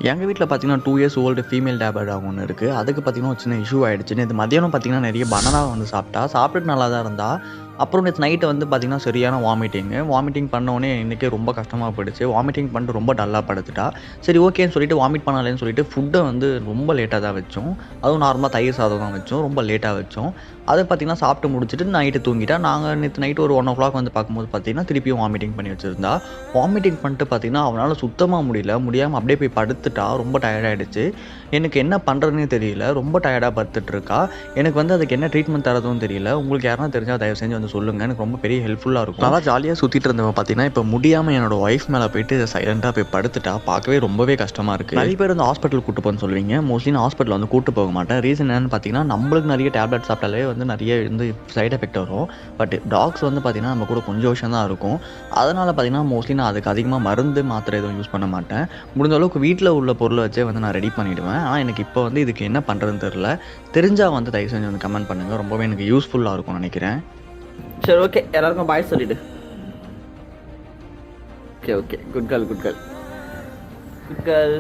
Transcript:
எங்கள் வீட்டில் பார்த்தீங்கன்னா 2 years old female Doberman dog ஒன்று இருக்குது. அதுக்கு பார்த்தீங்கன்னா ஒரு சின்ன இஷ்யூ ஆகிடுச்சு. நேற்று மதியானம் பார்த்தீங்கன்னா நிறைய பனானா வந்து சாப்பிட்டுட்டு நல்லா தான் இருந்தா. அப்புறம் நேற்று நைட்டு வந்து பார்த்தீங்கன்னா சரியான வாமிட்டிங் பண்ணோடனே இன்றைக்கி ரொம்ப கஷ்டமாக போயிடுச்சு. வாமிட்டிங் பண்ணிட்டு ரொம்ப டல்லாக படுத்துட்டா. சரி ஓகேன்னு சொல்லிட்டு வாமிட் பண்ணாலேன்னு சொல்லிட்டு ஃபுட்டை வந்து ரொம்ப லேட்டாக தான் வச்சோம். அதுவும் நார்மலாக தயிர் சாதம் தான் வச்சோம். ரொம்ப லேட்டாக வச்சோம். அதை பார்த்தீங்கன்னா சாப்பிட்டு முடிச்சுட்டு நைட்டு தூங்கிட்டா. நாங்கள் நேற்று நைட்டு ஒரு 1:00 வந்து பார்க்கும்போது பார்த்தீங்கன்னா திருப்பியும் வாமிட்டிங் பண்ணி வச்சுருந்தா. வாமிட்டிங் பண்ணிட்டு பார்த்தீங்கன்னா அவனால் சுத்தமாக முடியாமல் அப்படியே போய் படுத்துட்டா. ரொம்ப டயர்டாயிடுச்சு. எனக்கு என்ன பண்ணுறதுனே தெரியல. ரொம்ப டயர்டாக படுத்துட்ருக்கா. எனக்கு வந்து அதுக்கு என்ன ட்ரீட்மெண்ட் தரதும் தெரியல. உங்களுக்கு யாருனா தெரிஞ்சால் தயவு செஞ்சு வந்து சொல்லுங்கள். எனக்கு ரொம்ப பெரிய ஹெல்ப்ஃபுல்லாக இருக்கும். நல்லா ஜாலியாக சுற்றிட்டு இருந்தவன் பார்த்தீங்கன்னா இப்போ முடியாமல் என்னோடய ஒய்ஃப் மேலே போயிட்டு சைலண்ட்டாக போய் படுத்துட்டா. பார்க்கவே ரொம்பவே கஷ்டமாக இருக்குது. நிறைய பேர் வந்து ஹாஸ்பிட்டல் கூட்டு போன்னு சொல்லுவீங்க. மோஸ்ட்லி நான் ஹாஸ்பிட்டல் வந்து கூட்டு போக மாட்டேன். ரீசன் என்னன்னு பார்த்தீங்கன்னா நம்மளுக்கு நிறைய டேப்லெட் சாப்பிட்டாலே வந்து நிறைய வந்து சைட் எஃபெக்ட் வரும். பட் டாக்ஸ் வந்து பார்த்தீங்கன்னா நம்ம கூட கொஞ்சம் வருஷம் தான் இருக்கும். அதனால் பார்த்தீங்கன்னா மோஸ்ட்லி நான் அதுக்கு அதிகமாக மருந்து மாத்திரை எதுவும் யூஸ் பண்ண மாட்டேன். முடிஞ்ச அளவுக்கு வீட்டில் உள்ள பொருளை வச்சே வந்து நான் ரெடி பண்ணிவிடுவேன். ஆனால் எனக்கு இப்போ வந்து இதுக்கு என்ன பண்ணுறதுன்னு தெரில. தெரிஞ்சால் வந்து தயவு செஞ்சு வந்து கமெண்ட் பண்ணுங்கள். ரொம்பவே எனக்கு யூஸ்ஃபுல்லாக இருக்கும்னு நினைக்கிறேன். சரி ஓகே, எல்லாருக்கும் பாய் சொல்லிவிடு. Okay good girl.